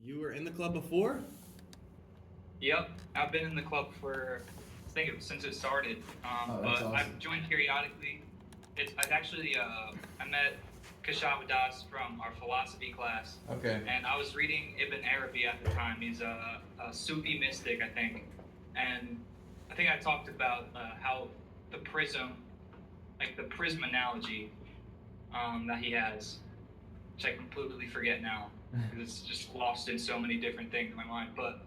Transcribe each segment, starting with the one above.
You were in the club before? Yep, I've been in the club for since it started. Oh, that's But awesome. I've joined periodically. I've actually I met Kashava Das from our philosophy class, Okay. and I was reading Ibn Arabi at the time. He's a Sufi mystic, I think, and I think I talked about how the prism, like the prism analogy that he has, which I completely forget now because it's just lost in so many different things in my mind. But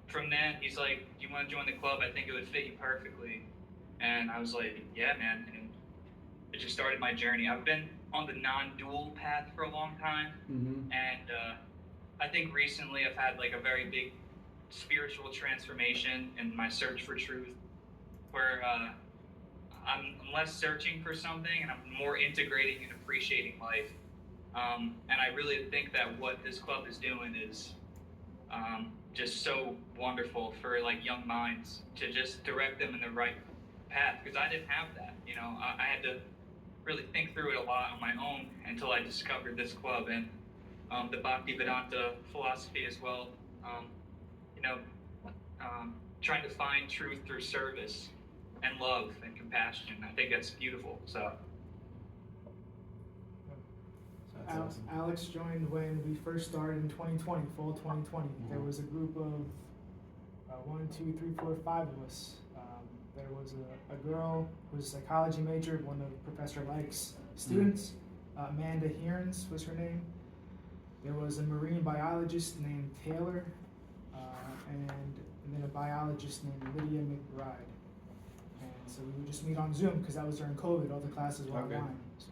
from then, he's like, "Do you want to join the club? I think it would fit you perfectly." And I was like, "Yeah, man." And it just started my journey. I've been on the non-dual path for a long time, and I think recently I've had like a very big spiritual transformation in my search for truth, where I'm less searching for something and I'm more integrating and appreciating life. And I really think that what this club is doing is just so wonderful for like young minds to just direct them in the right path, because I didn't have that. I had to really think through it a lot on my own until I discovered this club and the Bhakti Vedanta philosophy as well. Um, you know, Trying to find truth through service and love and compassion. I think that's beautiful. So That's awesome. Alex joined when we first started in 2020, fall 2020. There was a group of 5 of us. There was a girl who was a psychology major, one of Professor Lake's students. Amanda Hearns was her name. There was a marine biologist named Taylor, and then a biologist named Lydia McBride. And so we would just meet on Zoom because that was during COVID. All the classes were Okay. online. So.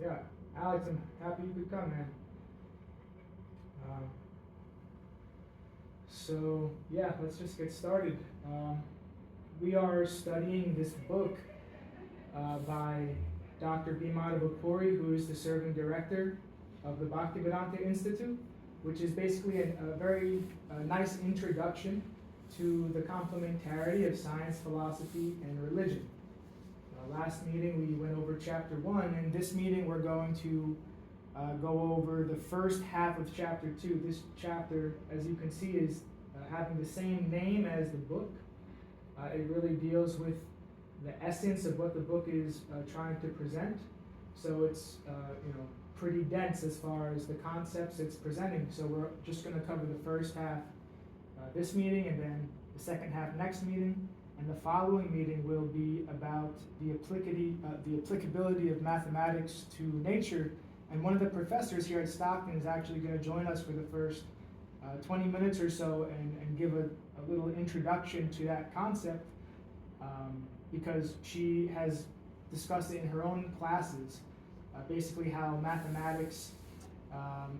Yeah, Alex, I'm happy you could come, man. So yeah, let's just get started. We are studying this book by Dr. Madhava Puri, who is the serving director of the Bhaktivedanta Institute, which is basically a very nice introduction to the complementarity of science, philosophy, and religion. Last meeting we went over chapter 1, and this meeting we're going to go over the first half of chapter 2. This chapter, as you can see, is having the same name as the book. It really deals with the essence of what the book is trying to present. So it's pretty dense as far as the concepts it's presenting. So we're just going to cover the first half this meeting, and then the second half next meeting. And the following meeting will be about the applicability of mathematics to nature. And one of the professors here at Stockton is actually going to join us for the first 20 minutes or so and give a little introduction to that concept, because she has discussed it in her own classes, basically how mathematics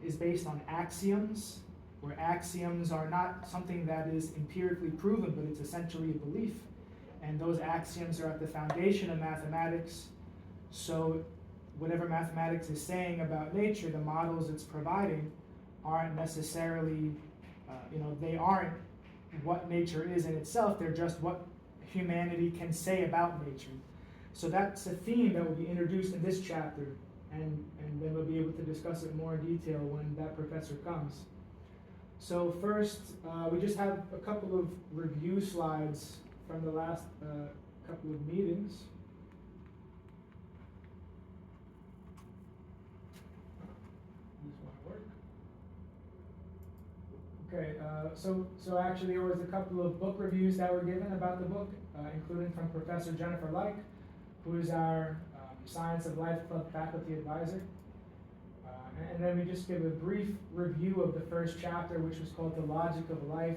is based on axioms, where axioms are not something that is empirically proven, but it's essentially a belief. And those axioms are at the foundation of mathematics. So whatever mathematics is saying about nature, the models it's providing aren't necessarily, they aren't what nature is in itself, they're just what humanity can say about nature. So that's a theme that will be introduced in this chapter, and then we'll be able to discuss it more in detail when that professor comes. So first, we just have a couple of review slides from the last couple of meetings. These won't work. Okay, so actually there was a couple of book reviews that were given about the book, including from Professor Jennifer Like, who is our Science of Life Club faculty advisor. And then we just give a brief review of the first chapter, which was called The Logic of Life.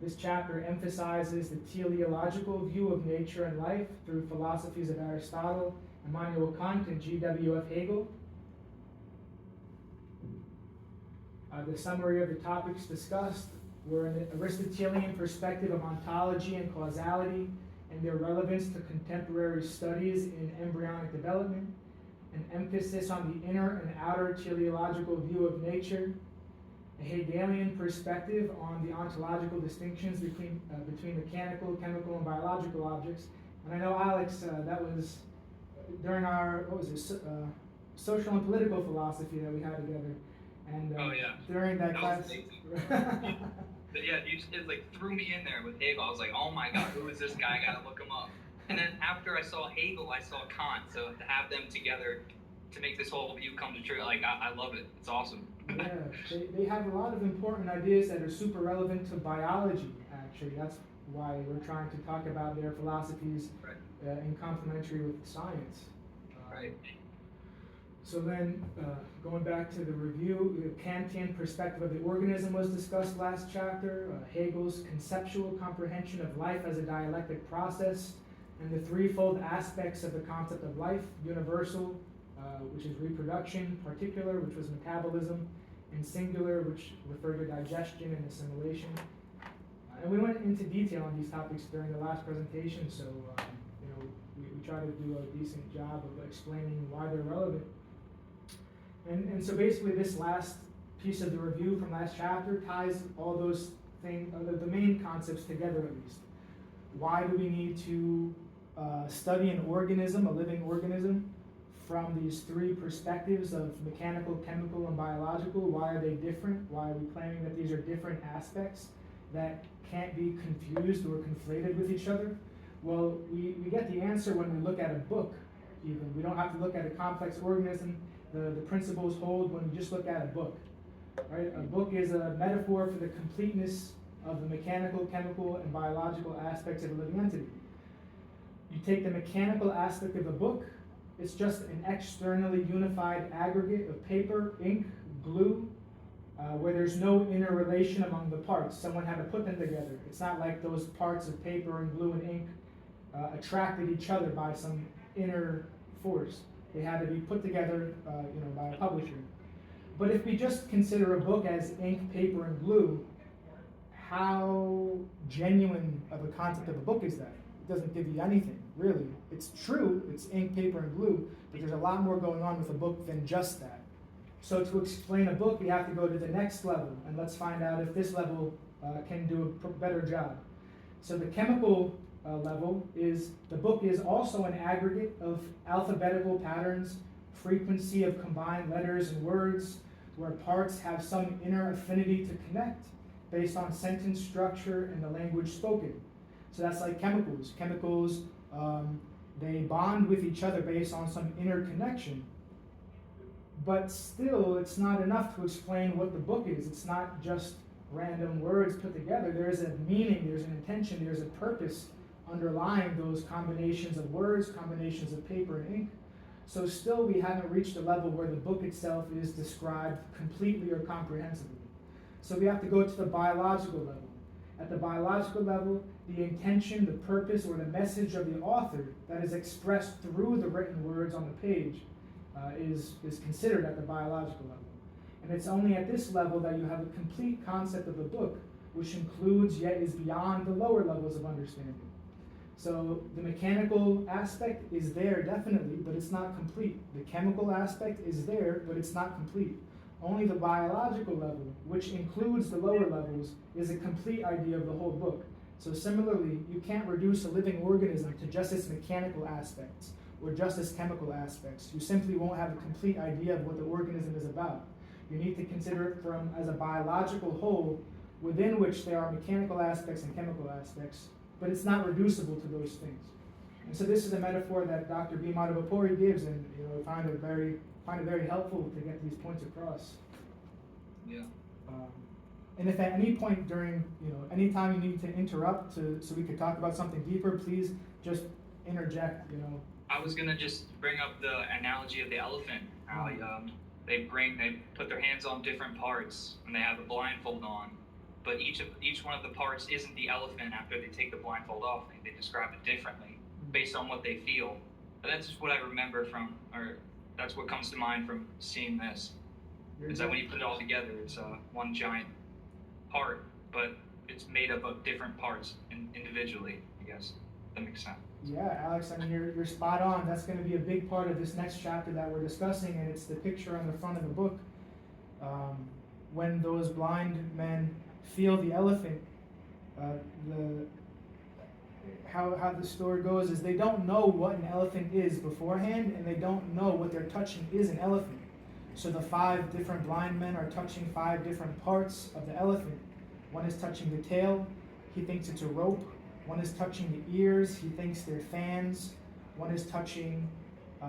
This chapter emphasizes the teleological view of nature and life through philosophies of Aristotle, Immanuel Kant, and G.W.F. Hegel. The summary of the topics discussed were an Aristotelian perspective of ontology and causality and their relevance to contemporary studies in embryonic development, an emphasis on the inner and outer teleological view of nature, a Hegelian perspective on the ontological distinctions between mechanical, chemical, and biological objects. And I know, Alex, that was during our, social and political philosophy that we had together. And Oh yeah. during that That class, was amazing. But yeah, it like threw me in there with Hegel. I was like, oh my god, who is this guy? I gotta look him up. And then after I saw Hegel, I saw Kant. So to have them together to make this whole view come to true, like I love it. It's awesome. yeah, they have a lot of important ideas that are super relevant to biology, actually. That's why we're trying to talk about their philosophies Right. in complementary with science. Right. So then, going back to the review, the Kantian perspective of the organism was discussed last chapter, Hegel's conceptual comprehension of life as a dialectic process, and the threefold aspects of the concept of life: universal, which is reproduction; particular, which was metabolism; and singular, which referred to digestion and assimilation. And we went into detail on these topics during the last presentation, so we try to do a decent job of explaining why they're relevant. And so basically this last piece of the review from last chapter ties all those things, the main concepts together at least. Why do we need to study an organism, a living organism, from these three perspectives of mechanical, chemical, and biological? Why are they different? Why are we claiming that these are different aspects that can't be confused or conflated with each other? Well, we get the answer when we look at a book, even. We don't have to look at a complex organism. The principles hold when we just look at a book. Right? A book is a metaphor for the completeness of the mechanical, chemical, and biological aspects of a living entity. You take the mechanical aspect of a book, it's just an externally unified aggregate of paper, ink, glue, where there's no inner relation among the parts. Someone had to put them together. It's not like those parts of paper and glue and ink attracted each other by some inner force. They had to be put together by a publisher. But if we just consider a book as ink, paper, and glue, how genuine of a concept of a book is that? It doesn't give you anything, really. It's true, it's ink, paper, and glue, but there's a lot more going on with a book than just that. So to explain a book, we have to go to the next level, and let's find out if this level can do a better job. So the chemical level is, the book is also an aggregate of alphabetical patterns, frequency of combined letters and words, where parts have some inner affinity to connect based on sentence structure and the language spoken. So that's like chemicals. Chemicals, they bond with each other based on some inner connection. But still, it's not enough to explain what the book is. It's not just random words put together. There's a meaning, there's an intention, there's a purpose underlying those combinations of words, combinations of paper and ink. So still we haven't reached a level where the book itself is described completely or comprehensively. So we have to go to the biological level. At the biological level, the intention, the purpose, or the message of the author that is expressed through the written words on the page is considered at the biological level. And it's only at this level that you have a complete concept of a book, which includes yet is beyond the lower levels of understanding. So the mechanical aspect is there definitely, but it's not complete. The chemical aspect is there, but it's not complete. Only the biological level, which includes the lower levels, is a complete idea of the whole book. So similarly, you can't reduce a living organism to just its mechanical aspects or just its chemical aspects. You simply won't have a complete idea of what the organism is about. You need to consider it as a biological whole within which there are mechanical aspects and chemical aspects, but it's not reducible to those things. And so this is a metaphor that Dr. Madhava Puri gives, and I find it very helpful to get these points across. Yeah. And if at any point during, any time you need to interrupt so we could talk about something deeper, please just interject, I was gonna just bring up the analogy of the elephant. How they put their hands on different parts and they have a blindfold on, but each one of the parts isn't the elephant after they take the blindfold off. They describe it differently based on what they feel. But that's just what I remember or that's what comes to mind from seeing this. Is that when you put it all together, it's one giant part, but it's made up of different parts individually, I guess. That makes sense. Yeah, Alex, I mean, you're spot on. That's going to be a big part of this next chapter that we're discussing, and it's the picture on the front of the book. When those blind men feel the elephant, how the story goes is they don't know what an elephant is beforehand, and they don't know what they're touching is an elephant. So the 5 different blind men are touching 5 different parts of the elephant. One is touching the tail, he thinks it's a rope. One is touching the ears, he thinks they're fans. One is touching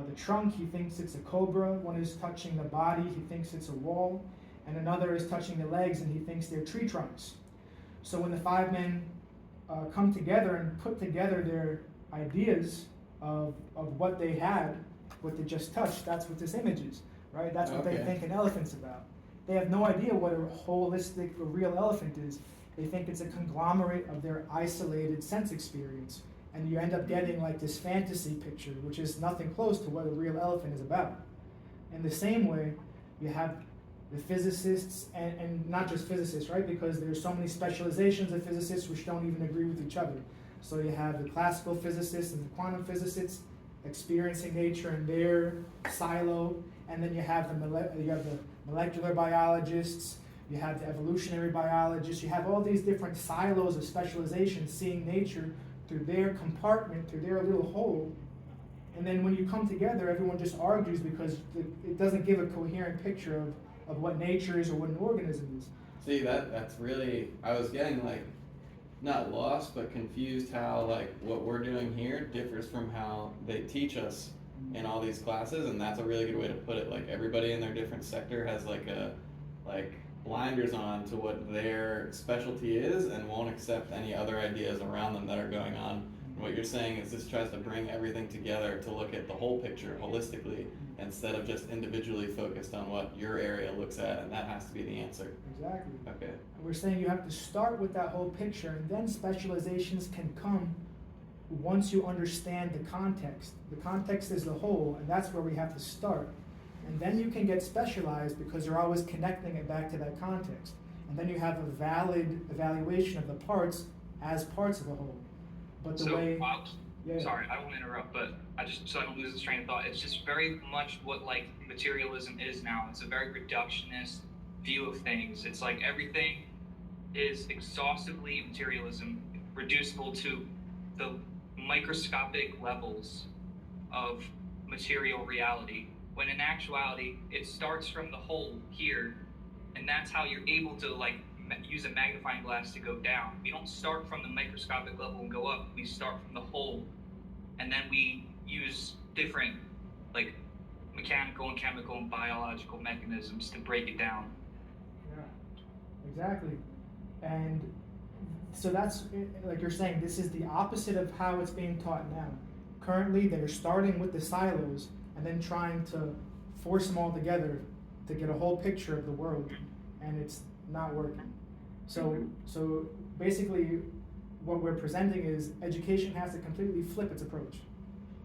the trunk, he thinks it's a cobra. One is touching the body, he thinks it's a wall. And another is touching the legs, and he thinks they're tree trunks. So when the 5 men come together and put together their ideas of what they had, what they just touched, that's what this image is, right? That's what they think an elephant's about. They have no idea what a holistic, a real elephant is. They think it's a conglomerate of their isolated sense experience. And you end up getting like this fantasy picture, which is nothing close to what a real elephant is about. In the same way, you have the physicists, and not just physicists, right? Because there's so many specializations of physicists which don't even agree with each other. So you have the classical physicists and the quantum physicists experiencing nature in their silo, and then you have the molecular biologists, you have the evolutionary biologists, you have all these different silos of specialization seeing nature through their compartment, through their little hole. And then when you come together, everyone just argues because it doesn't give a coherent picture of what nature is or what an organism is. See, that's really, I was getting like, not lost, but confused how like what we're doing here differs from how they teach us in all these classes, and that's a really good way to put it. Like everybody in their different sector has like blinders on to what their specialty is and won't accept any other ideas around them that are going on. And what you're saying is this tries to bring everything together to look at the whole picture holistically instead of just individually focused on what your area looks at, and that has to be the answer. Exactly. Okay. And we're saying you have to start with that whole picture, and then specializations can come once you understand the context. The context is the whole, and that's where we have to start. And then you can get specialized because you're always connecting it back to that context. And then you have a valid evaluation of the parts as parts of a whole. But the way... Sorry, I don't want to interrupt, but so I don't lose this train of thought. It's just very much what like materialism is now. It's a very reductionist view of things. It's like everything is exhaustively materialism, reducible to the microscopic levels of material reality. When in actuality, it starts from the whole here, and that's how you're able to like use a magnifying glass to go down. We don't start from the microscopic level and go up. We start from the whole, and then we use different like mechanical and chemical and biological mechanisms to break it down. Yeah, exactly. And so that's, like you're saying, this is the opposite of how it's being taught now. Currently, they're starting with the silos and then trying to force them all together to get a whole picture of the world, and it's not working. So basically, what we're presenting is education has to completely flip its approach.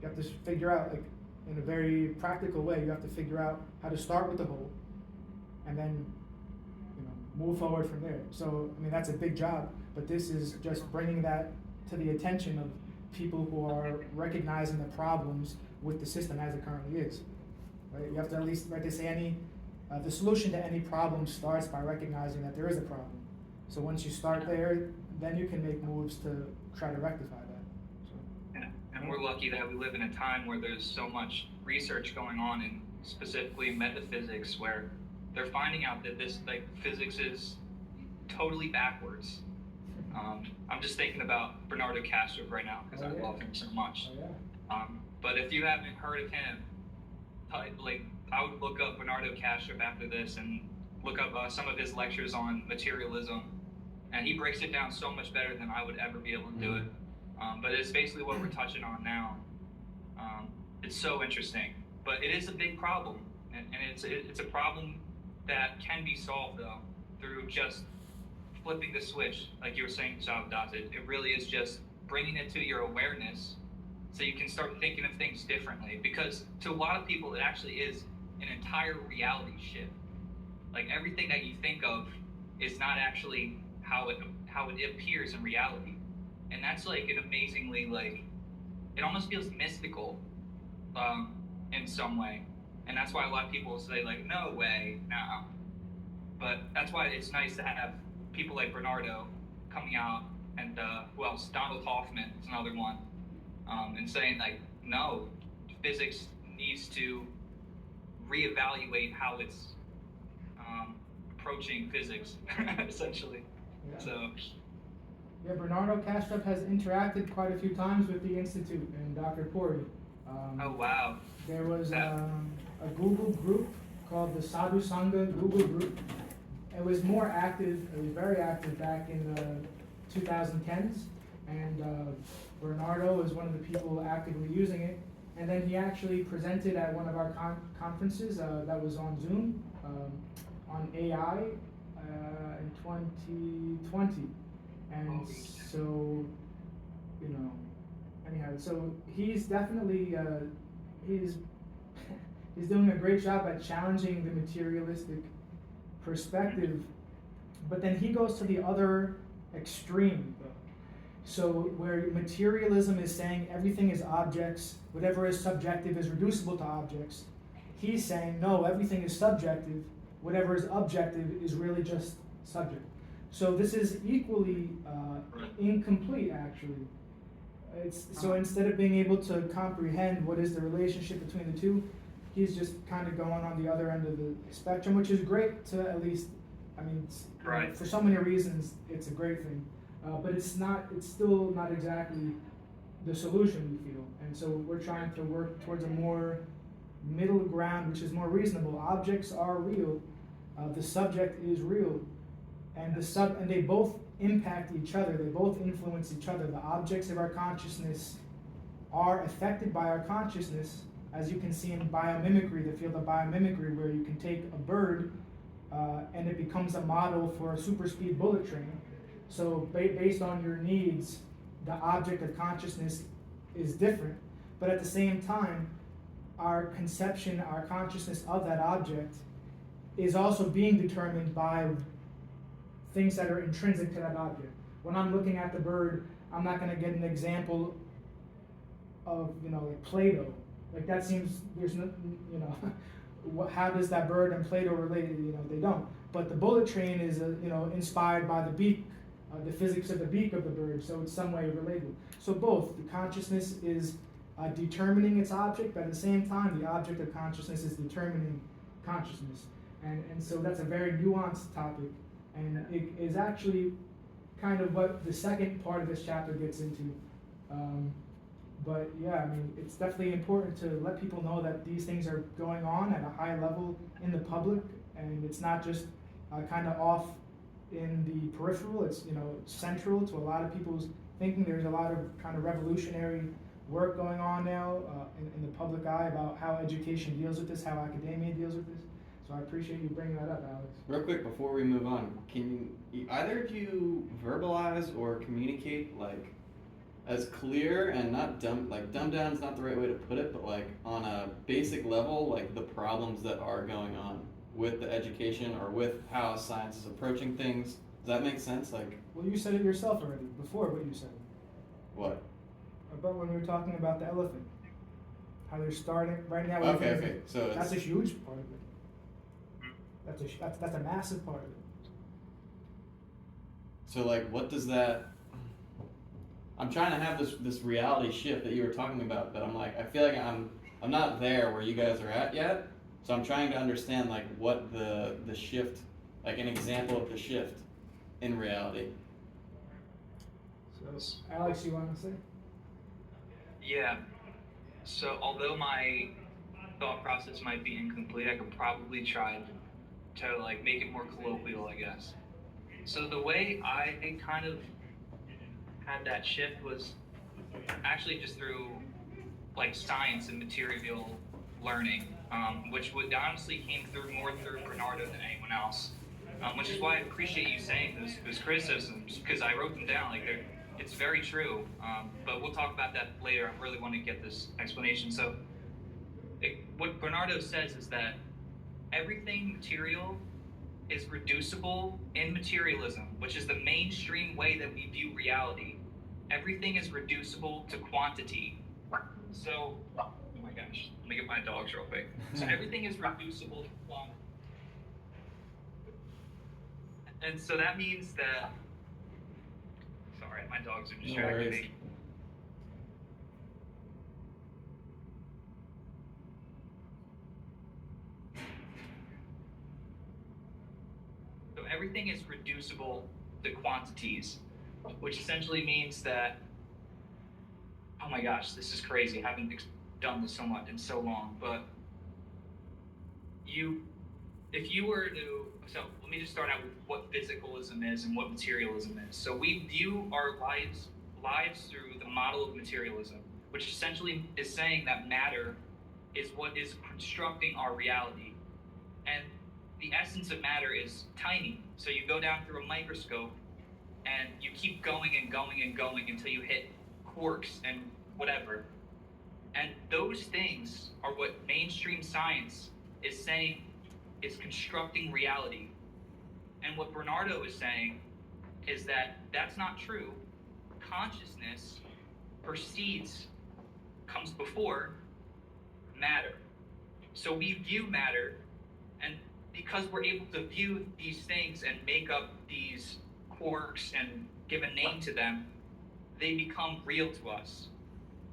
You have to figure out, like, in a very practical way, you have to figure out how to start with the whole, and then, move forward from there. So, I mean, that's a big job, but this is just bringing that to the attention of people who are recognizing the problems with the system as it currently is. Right? You have to at least, right, they say the solution to any problem starts by recognizing that there is a problem. So once you start there, then you can make moves to try to rectify that. So. Yeah. And we're lucky that we live in a time where there's so much research going on, in specifically metaphysics, where they're finding out that this physics is totally backwards. I'm just thinking about Bernardo Kastrup right now because I love him so much. But if you haven't heard of him, I would look up Bernardo Kastrup after this and look up some of his lectures on materialism, and he breaks it down so much better than I would ever be able to do it. But it's basically what we're touching on now. It's so interesting, but it is a big problem, and it's a problem that can be solved though through just flipping the switch, like you were saying, Shabdas. It really is just bringing it to your awareness, so you can start thinking of things differently. Because to a lot of people, it actually is an entire reality shift. Like everything that you think of is not actually how it appears in reality, and that's like an amazingly it almost feels mystical, in some way. And that's why a lot of people say no way, no. But that's why it's nice to have people like Bernardo coming out, and who else? Donald Hoffman is another one, and saying no, physics needs to reevaluate how it's approaching physics, essentially. Yeah. So. Yeah, Bernardo Kastrup has interacted quite a few times with the Institute and Dr. Puri. Oh, wow. There was a Google group called the Sadhu Sangha Google group. It was more active, it was very active back in the 2010s, and Bernardo was one of the people actively using it. And then he actually presented at one of our conferences that was on Zoom on AI in 2020. And so, you know, anyhow, so he's definitely, he's doing a great job at challenging the materialistic perspective, but then he goes to the other extreme, though. So where materialism is saying everything is objects, whatever is subjective is reducible to objects, he's saying, no, everything is subjective, whatever is objective is really just subject. So this is equally incomplete, actually. So instead of being able to comprehend what is the relationship between the two, he's just kind of going on the other end of the spectrum, which is great to at least, I mean, right. For so many reasons, it's a great thing. But it's still not exactly the solution, we feel. And so we're trying to work towards a more middle ground, which is more reasonable. Objects are real. The subject is real. And they both impact each other. They both influence each other. The objects of our consciousness are affected by our consciousness, as you can see in biomimicry, the field of biomimicry, where you can take a bird and it becomes a model for a super speed bullet train. So based on your needs, the object of consciousness is different, but at the same time, our conception, our consciousness of that object is also being determined by things that are intrinsic to that object. When I'm looking at the bird, I'm not going to get an example of, like Play-Doh. Like that seems, there's no, how does that bird and Play-Doh relate? They don't. But the bullet train is, inspired by the beak, the physics of the beak of the bird, so it's some way related. So both, the consciousness is determining its object, but at the same time, the object of consciousness is determining consciousness. And so that's a very nuanced topic. And it is actually kind of what the second part of this chapter gets into. But yeah, I mean, it's definitely important to let people know that these things are going on at a high level in the public, and it's not just kind of off in the peripheral. It's central to a lot of people's thinking. There's a lot of kind of revolutionary work going on now in the public eye about how education deals with this, how academia deals with this. So I appreciate you bringing that up, Alex. Real quick before we move on, can either of you verbalize or communicate as clear and not dumbed down is not the right way to put it, but on a basic level, the problems that are going on with the education or with how science is approaching things? Does that make sense? Well, you said it yourself already before. What you said. What? About when we were talking about the elephant, how they're starting right now. Okay. So that's a huge part of it. That's a massive part of it. So what does that? I'm trying to have this reality shift that you were talking about, but I feel like I'm not there where you guys are at yet. So I'm trying to understand what the shift, an example of the shift in reality. So Alex, you want to say? Yeah. So although my thought process might be incomplete, I could probably try to make it more colloquial, I guess. So the way I kind of had that shift was actually just through science and material learning, which honestly came through more through Bernardo than anyone else, which is why I appreciate you saying those criticisms, because I wrote them down. It's very true, but we'll talk about that later. I really want to get this explanation. So what Bernardo says is that everything material is reducible in materialism, which is the mainstream way that we view reality. Everything is reducible to quantity. So, oh my gosh, let me get my dogs real quick. So everything is reducible to quantity. And so that means that, sorry, my dogs are distracting me. everything is reducible to quantities, which essentially means that, oh my gosh, this is crazy. I haven't done this so much in so long, but if you were to, so let me just start out with what physicalism is and what materialism is. So we view our lives through the model of materialism, which essentially is saying that matter is what is constructing our reality. And the essence of matter is tiny. So you go down through a microscope and you keep going and going and going until you hit quarks and whatever. And those things are what mainstream science is saying is constructing reality. And what Bernardo is saying is that that's not true. Consciousness comes before matter. So we view matter, and because we're able to view these things and make up these quarks and give a name to them, they become real to us.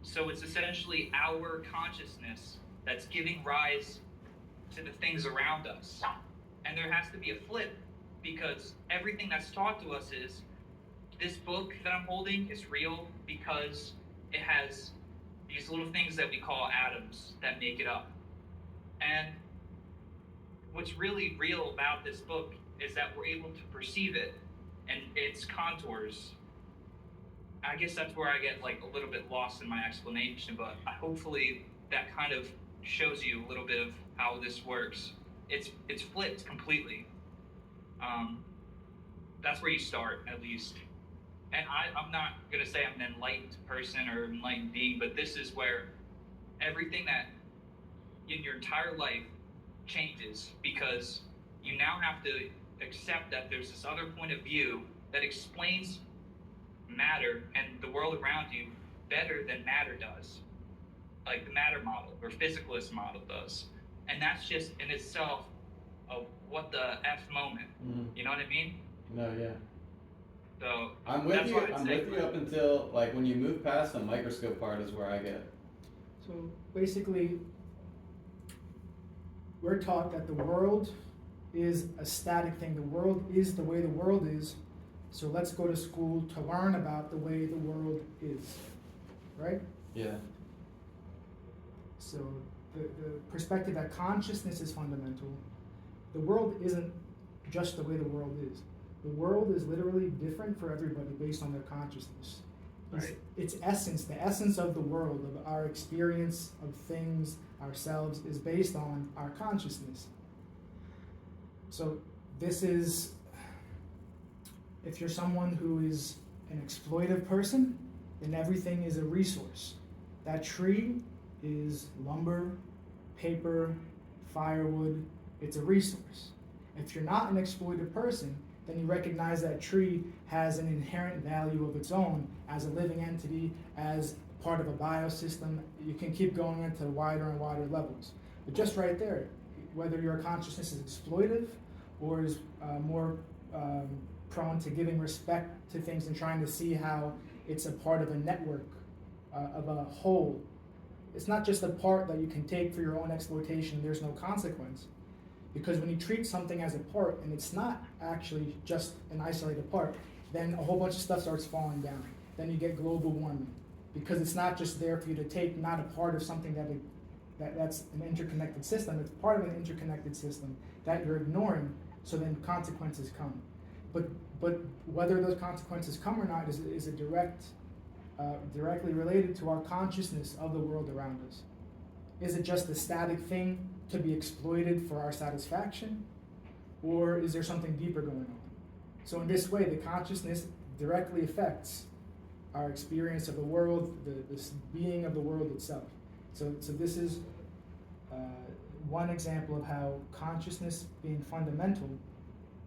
So it's essentially our consciousness that's giving rise to the things around us. And there has to be a flip, because everything that's taught to us is, this book that I'm holding is real because it has these little things that we call atoms that make it up. And what's really real about this book is that we're able to perceive it and its contours. I guess that's where I get like a little bit lost in my explanation, but hopefully that kind of shows you a little bit of how this works. It's flipped completely. That's where you start, at least. And I'm not going to say I'm an enlightened person or enlightened being, but this is where everything that in your entire life changes, because you now have to accept that there's this other point of view that explains matter and the world around you better than matter does, like the matter model or physicalist model does. And that's just in itself a what the F moment. You know what I mean? No, yeah. So I'm with you. I'm with you up until like when you move past the microscope part is where I get. So basically, we're taught that the world is a static thing. The world is the way the world is. So let's go to school to learn about the way the world is, right? Yeah. So the perspective that consciousness is fundamental. The world isn't just the way the world is. The world is literally different for everybody based on their consciousness. Right. Its essence, the essence of the world, of our experience of things, ourselves, is based on our consciousness. So this is, if you're someone who is an exploitive person, then everything is a resource. That tree is lumber, paper, firewood. It's a resource. If you're not an exploitive person, then you recognize that tree has an inherent value of its own as a living entity, as part of a biosystem. You can keep going into wider and wider levels. But just right there, whether your consciousness is exploitive or is more prone to giving respect to things and trying to see how it's a part of a network, of a whole. It's not just a part that you can take for your own exploitation. There's no consequence. Because when you treat something as a part, and it's not actually just an isolated part, then a whole bunch of stuff starts falling down. Then you get global warming. Because it's not just there for you to take, not a part of something that's an interconnected system. It's part of an interconnected system that you're ignoring, so then consequences come. But whether those consequences come or not is a directly related to our consciousness of the world around us. Is it just a static thing to be exploited for our satisfaction? Or is there something deeper going on? So in this way, the consciousness directly affects our experience of the world, this being of the world itself. So this is one example of how consciousness being fundamental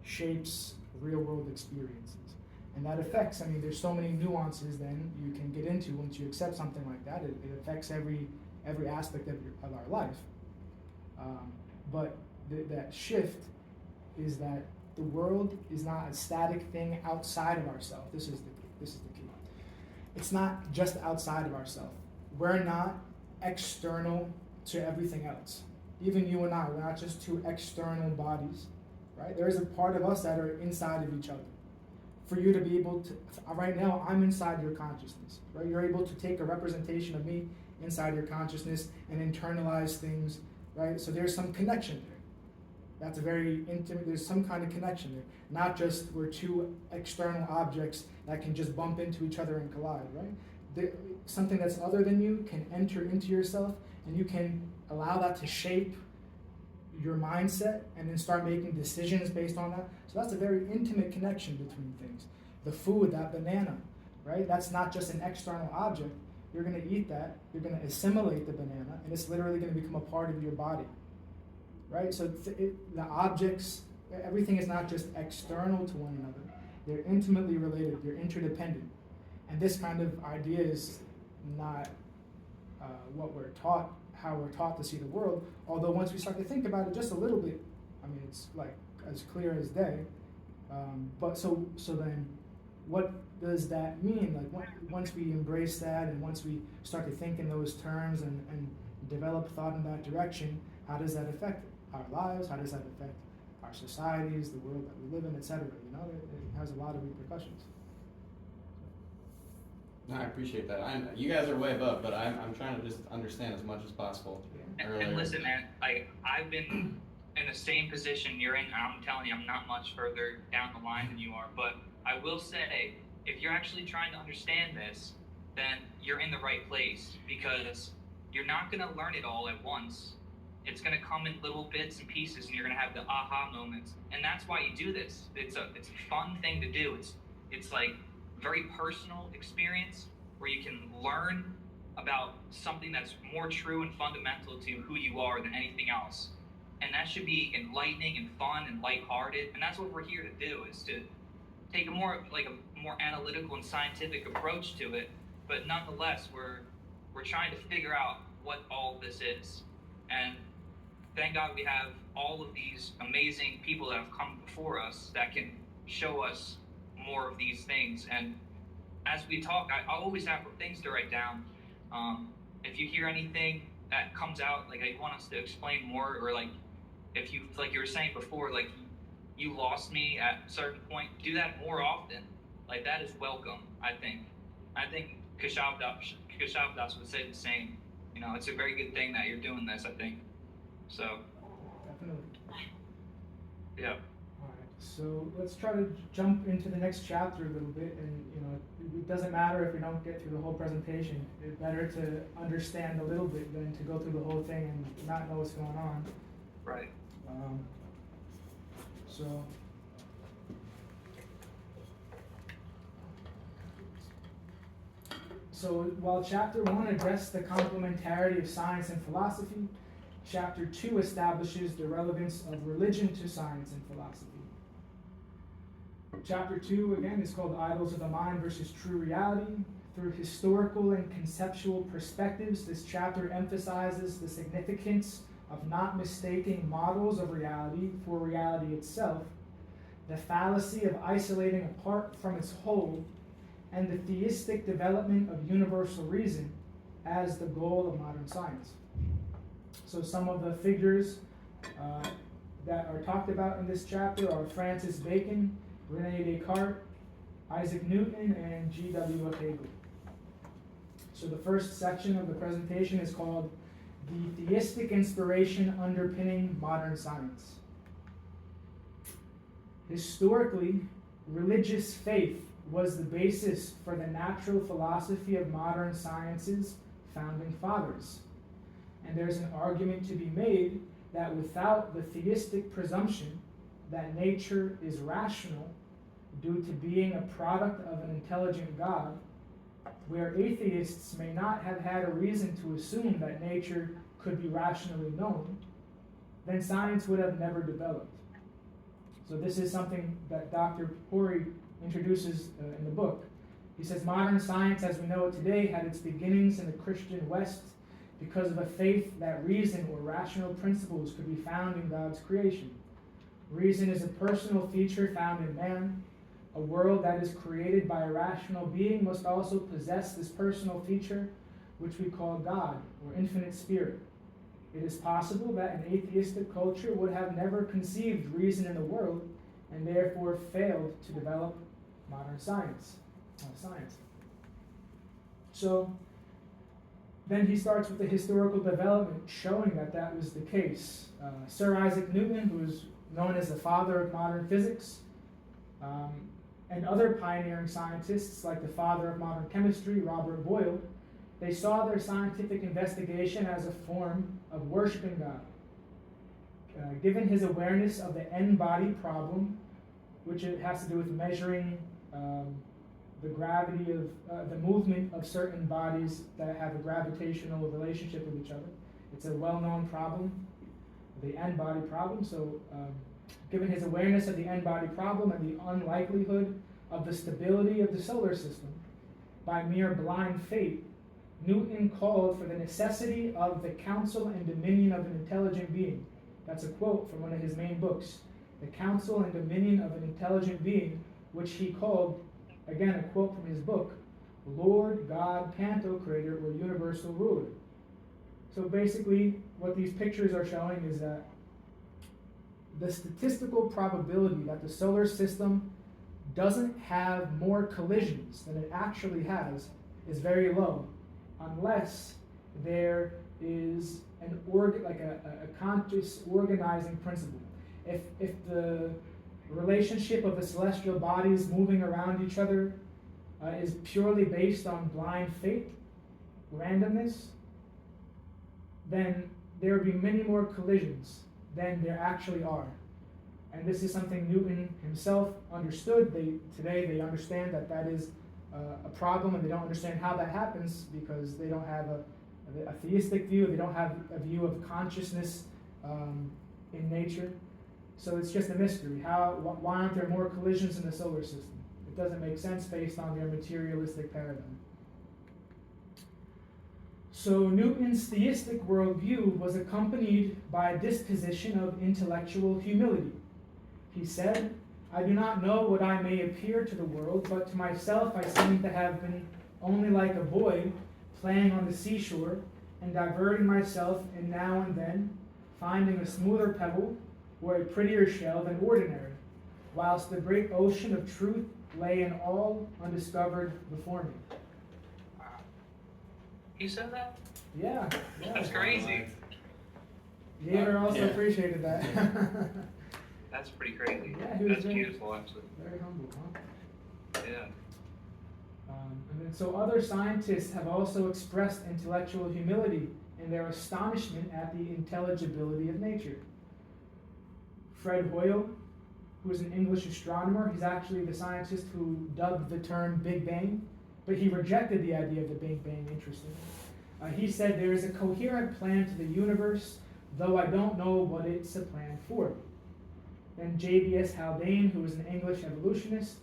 shapes real world experiences. And that affects, there's so many nuances then you can get into once you accept something like that. It affects every aspect of our life. But that shift is that the world is not a static thing outside of ourselves. This is the key. It's not just outside of ourselves. We're not external to everything else. Even you and I, we're not just two external bodies, right? There is a part of us that are inside of each other. For you to be able to, right now, I'm inside your consciousness, right? You're able to take a representation of me inside your consciousness and internalize things, right? So there's some connection there. That's a very intimate, there's some kind of connection there. Not just we're two external objects that can just bump into each other and collide, right? Something that's other than you can enter into yourself, and you can allow that to shape your mindset and then start making decisions based on that. So that's a very intimate connection between things. The food, that banana, right? That's not just an external object. You're going to eat that, you're going to assimilate the banana, and it's literally going to become a part of your body, right? So the objects, everything is not just external to one another. They're intimately related, they're interdependent. And this kind of idea is not what we're taught, how we're taught to see the world, although once we start to think about it just a little bit, I mean, it's like as clear as day. But so then what does that mean? Like once we embrace that, and once we start to think in those terms and develop thought in that direction, how does that affect our lives? How does that affect our societies, the world that we live in, etc.? You know, it has a lot of repercussions. No, I appreciate that. You guys are way above, but I'm trying to just understand as much as possible. And listen, man, like I've been in the same position you're in. I'm telling you, I'm not much further down the line than you are. But I will say, if you're actually trying to understand this, then you're in the right place, because you're not going to learn it all at once. It's going to come in little bits and pieces, and you're going to have the aha moments. And that's why you do this. It's a fun thing to do. It's like very personal experience where you can learn about something that's more true and fundamental to who you are than anything else. And that should be enlightening and fun and lighthearted. And that's what we're here to do, is to take a more analytical and scientific approach to it. But nonetheless, we're trying to figure out what all this is. And thank God we have all of these amazing people that have come before us that can show us more of these things. And as we talk, I always have things to write down. If you hear anything that comes out, like you want us to explain more, or like if you, like you were saying before, like you lost me at a certain point, do that more often. Like that is welcome, I think. I think Keshav Das would say the same. You know, it's a very good thing that you're doing this, I think. So. Definitely. Yeah. So let's try to jump into the next chapter a little bit, and it doesn't matter if we don't get through the whole presentation. It's better to understand a little bit than to go through the whole thing and not know what's going on. Right. So while chapter 1 addressed the complementarity of science and philosophy, chapter 2 establishes the relevance of religion to science and philosophy. Chapter 2, again, is called Idols of the Mind versus True Reality. Through historical and conceptual perspectives, this chapter emphasizes the significance of not mistaking models of reality for reality itself, the fallacy of isolating a part from its whole, and the theistic development of universal reason as the goal of modern science. So some of the figures that are talked about in this chapter are Francis Bacon, René Descartes, Isaac Newton, and G.W. Hegel. So the first section of the presentation is called The Theistic Inspiration Underpinning Modern Science. Historically, religious faith was the basis for the natural philosophy of modern science's founding fathers. And there's an argument to be made that without the theistic presumption that nature is rational due to being a product of an intelligent God, where atheists may not have had a reason to assume that nature could be rationally known, then science would have never developed. So this is something that Dr. Puri introduces in the book. He says, modern science as we know it today had its beginnings in the Christian West because of a faith that reason or rational principles could be found in God's creation. Reason is a personal feature found in man. A world that is created by a rational being must also possess this personal feature, which we call God, or infinite spirit. It is possible that an atheistic culture would have never conceived reason in the world and therefore failed to develop modern science. So then he starts with the historical development showing that that was the case. Sir Isaac Newton, who is known as the father of modern physics, and other pioneering scientists like the father of modern chemistry, Robert Boyle, they saw their scientific investigation as a form of worshiping God. Given his awareness of the n-body problem, which it has to do with measuring the gravity of the movement of certain bodies that have a gravitational relationship with each other. It's a well-known problem, the n-body problem. So given his awareness of the n-body problem and the unlikelihood of the stability of the solar system, by mere blind faith, Newton called for the necessity of the counsel and dominion of an intelligent being. That's a quote from one of his main books. The counsel and dominion of an intelligent being, which he called, again a quote from his book, Lord God Pantokrator, or universal ruler. So basically what these pictures are showing is that the statistical probability that the solar system doesn't have more collisions than it actually has is very low, unless there is a conscious organizing principle. If the relationship of the celestial bodies moving around each other is purely based on blind faith, randomness, then there would be many more collisions than there actually are. And this is something Newton himself understood. Today they understand that that is a problem, and they don't understand how that happens because they don't have a theistic view, they don't have a view of consciousness in nature. So it's just a mystery. Why aren't there more collisions in the solar system? It doesn't make sense based on their materialistic paradigm. So Newton's theistic worldview was accompanied by a disposition of intellectual humility. He said, I do not know what I may appear to the world, but to myself I seem to have been only like a boy playing on the seashore and diverting myself, and now and then finding a smoother pebble or a prettier shell than ordinary, whilst the great ocean of truth lay in all undiscovered before me. Wow. He said that? Yeah. That's crazy. Yeager also Yeah. appreciated that. That's pretty crazy. Yeah, he was That's very- beautiful, actually. Very humble, huh? Yeah. And then so other scientists have also expressed intellectual humility in their astonishment at the intelligibility of nature. Fred Hoyle, who is an English astronomer, he's actually the scientist who dubbed the term Big Bang, but he rejected the idea of the Big Bang, interestingly. He said, there is a coherent plan to the universe, though I don't know what it's a plan for. Then J.B.S. Haldane, who is an English evolutionist,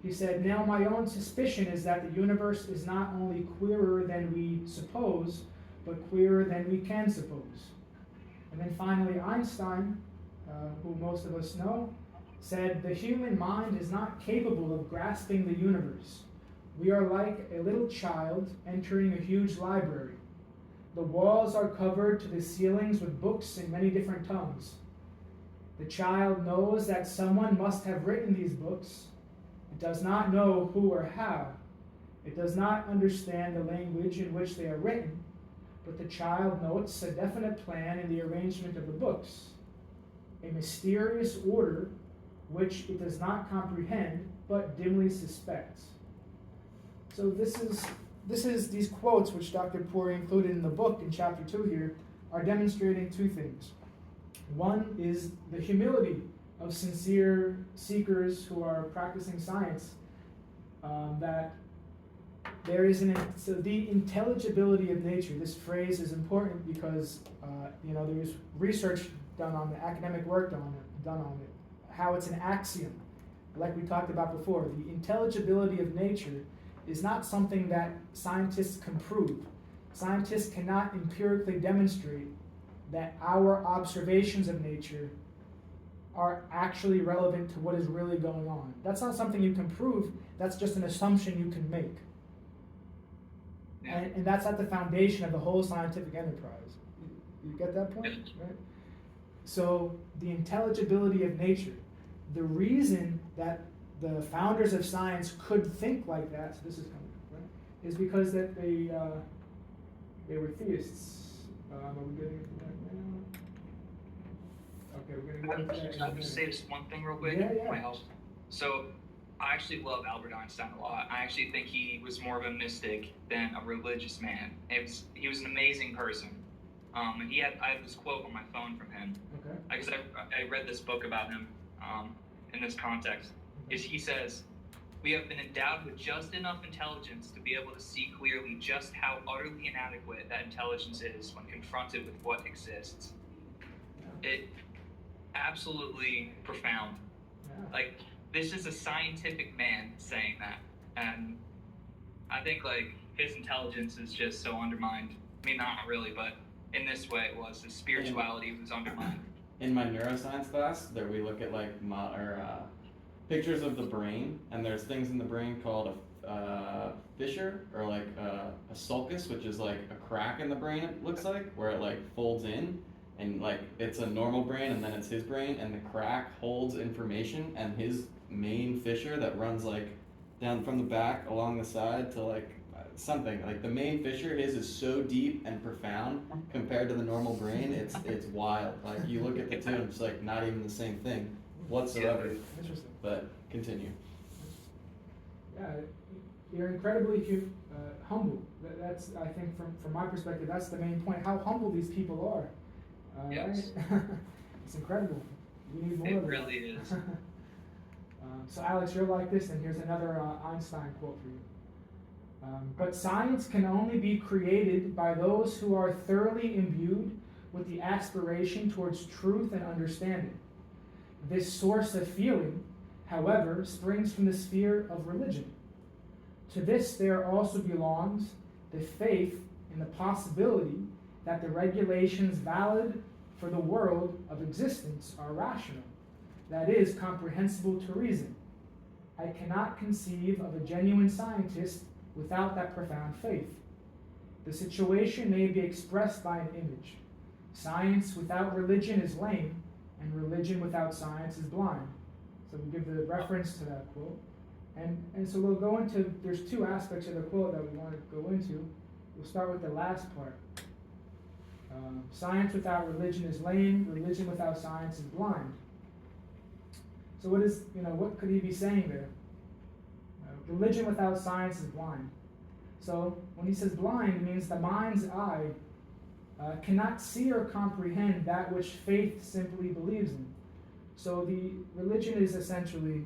he said, now my own suspicion is that the universe is not only queerer than we suppose, but queerer than we can suppose. And then finally Einstein, who most of us know, said, the human mind is not capable of grasping the universe. We are like a little child entering a huge library. The walls are covered to the ceilings with books in many different tongues. The child knows that someone must have written these books. It does not know who or how. It does not understand the language in which they are written, but the child notes a definite plan in the arrangement of the books, a mysterious order which it does not comprehend, but dimly suspects. So this is these quotes which Dr. Puri included in the book in chapter 2 here are demonstrating two things. One is the humility of sincere seekers who are practicing science, that there is so the intelligibility of nature. This phrase is important because there's research done on it, academic work done on it, how it's an axiom, like we talked about before. The intelligibility of nature is not something that scientists can prove. Scientists cannot empirically demonstrate that our observations of nature are actually relevant to what is really going on. That's not something you can prove, that's just an assumption you can make. Yeah. And that's at the foundation of the whole scientific enterprise. You get that point? Right? So the intelligibility of nature, the reason that the founders of science could think like that, so this is coming, right, is because that they were theists. Are we getting into that now? Okay, we're gonna get into that. Can I just say just one thing real quick? Yeah. Might help. So I actually love Albert Einstein a lot. I actually think he was more of a mystic than a religious man. He was an amazing person. I have this quote on my phone from him. Okay. Because I read this book about him in this context. Is he says, "We have been endowed with just enough intelligence to be able to see clearly just how utterly inadequate that intelligence is when confronted with what exists." It absolutely profound. Yeah. Like, this is a scientific man saying that, and I think like his intelligence is just so undermined. I mean, not really, but in this way, it was his spirituality was undermined. In my neuroscience class, there we look at like pictures of the brain, and there's things in the brain called a fissure, or like a sulcus, which is like a crack in the brain. It looks like where it like folds in, and like it's a normal brain, and then it's his brain, and the crack holds information, and his main fissure that runs like down from the back along the side to like something like the main fissure is so deep and profound compared to the normal brain. It's wild. Like you look at the two, and it's like not even the same thing whatsoever. Interesting. But continue. Yeah, you're incredibly humble. That's, I think, from my perspective, that's the main point. How humble these people are. Yes. Right? It's incredible. We need more of It that. really is. So Alex, you're like this, and here's another Einstein quote for you. But science can only be created by those who are thoroughly imbued with the aspiration towards truth and understanding. This source of feeling, however, springs from the sphere of religion. To this there also belongs the faith in the possibility that the regulations valid for the world of existence are rational, that is, comprehensible to reason. I cannot conceive of a genuine scientist without that profound faith. The situation may be expressed by an image. Science without religion is lame, and religion without science is blind. So we give the reference to that quote. And so we'll go into, there's two aspects of the quote that we want to go into. We'll start with the last part. Science without religion is lame, religion without science is blind. So what could he be saying there? Religion without science is blind. So when he says blind, it means the mind's eye cannot see or comprehend that which faith simply believes in. So the religion is essentially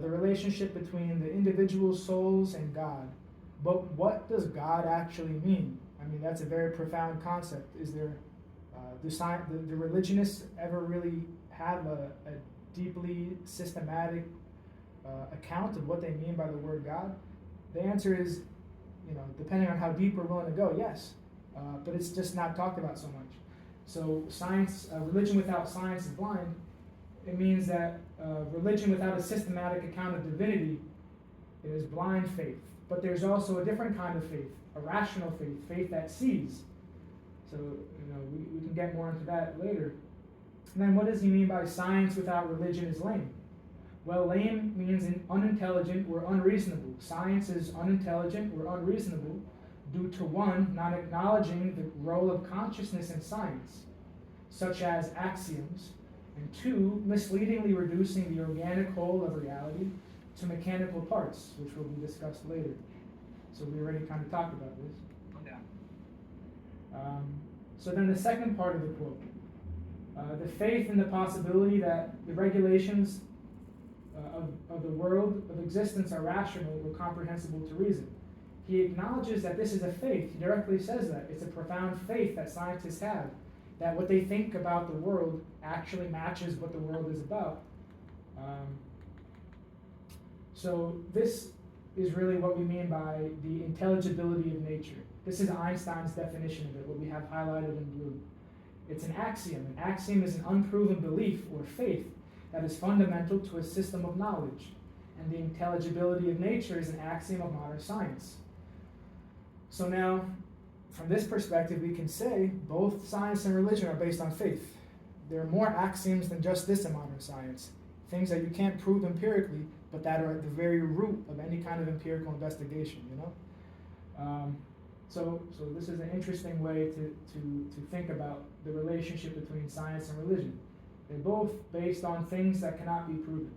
the relationship between the individual souls and God. But what does God actually mean? I mean, that's a very profound concept. Is there, do religionists ever really have a deeply systematic account of what they mean by the word God? The answer is, depending on how deep we're willing to go, yes. But it's just not talked about so much. So religion without science is blind. It means that religion without a systematic account of divinity is blind faith. But there's also a different kind of faith, a rational faith, faith that sees. So, we can get more into that later. And then what does he mean by science without religion is lame? Well, lame means unintelligent or unreasonable. Science is unintelligent or unreasonable due to, one, not acknowledging the role of consciousness in science, such as axioms, and two, misleadingly reducing the organic whole of reality to mechanical parts, which will be discussed later. So we already kind of talked about this. Okay. So then the second part of the quote, the faith in the possibility that the regulations of the world of existence are rational or comprehensible to reason. He acknowledges that this is a faith. He directly says that. It's a profound faith that scientists have, that what they think about the world actually matches what the world is about. So this is really what we mean by the intelligibility of nature. This is Einstein's definition of it, what we have highlighted in blue. It's an axiom. An axiom is an unproven belief or faith that is fundamental to a system of knowledge. And the intelligibility of nature is an axiom of modern science. So now, from this perspective, we can say both science and religion are based on faith. There are more axioms than just this in modern science, things that you can't prove empirically, but that are at the very root of any kind of empirical investigation, you know? So this is an interesting way to think about the relationship between science and religion. They're both based on things that cannot be proven.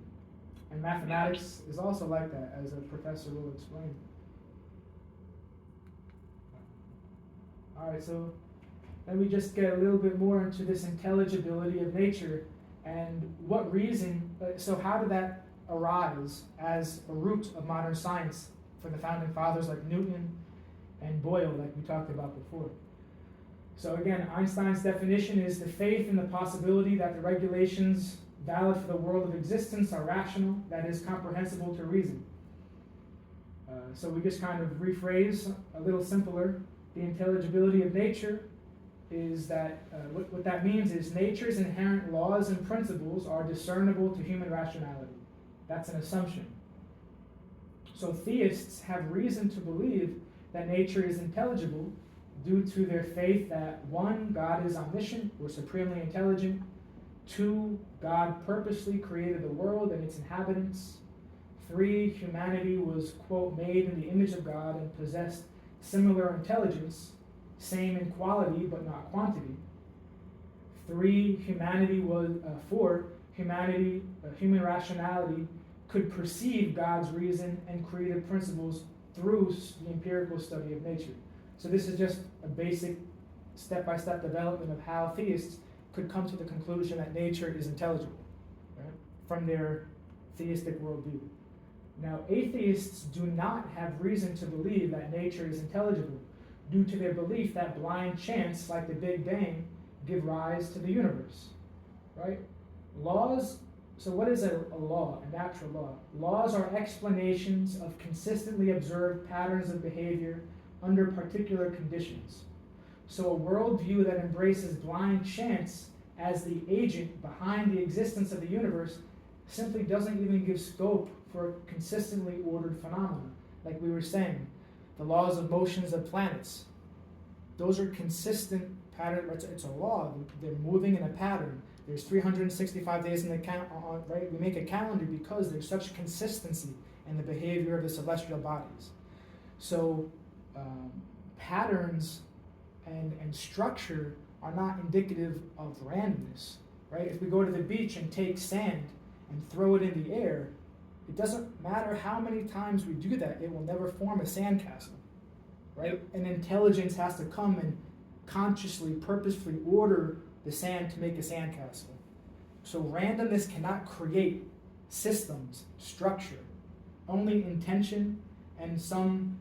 And mathematics is also like that, as a professor will explain. All right, so then we just get a little bit more into this intelligibility of nature and what reason, so how did that arise as a root of modern science for the founding fathers like Newton and Boyle, like we talked about before. So again, Einstein's definition is the faith in the possibility that the regulations valid for the world of existence are rational, that is comprehensible to reason. So we just kind of rephrase a little simpler. The intelligibility of nature is that, what that means is nature's inherent laws and principles are discernible to human rationality. That's an assumption. So theists have reason to believe that nature is intelligible due to their faith that 1, God is omniscient or supremely intelligent, 2, God purposely created the world and its inhabitants, 3, humanity was, quote, made in the image of God and possessed similar intelligence, same in quality but not quantity. 3, humanity was, 4, humanity, human rationality could perceive God's reason and creative principles through the empirical study of nature. So this is just a basic step-by-step development of how theists could come to the conclusion that nature is intelligible, right, from their theistic worldview. Now, atheists do not have reason to believe that nature is intelligible due to their belief that blind chance, like the Big Bang, give rise to the universe, right? Laws, so what is a law, a natural law? Laws are explanations of consistently observed patterns of behavior under particular conditions. So a worldview that embraces blind chance as the agent behind the existence of the universe simply doesn't even give scope for consistently ordered phenomena. Like we were saying, the laws of motions of planets. Those are consistent patterns. It's a law. They're moving in a pattern. There's 365 days in the calendar, right? We make a calendar because there's such consistency in the behavior of the celestial bodies. So patterns and structure are not indicative of randomness, right? If we go to the beach and take sand and throw it in the air, it doesn't matter how many times we do that, it will never form a sandcastle, right? Yep. And intelligence has to come and consciously, purposefully order the sand to make a sandcastle. So randomness cannot create systems, structure. Only intention and some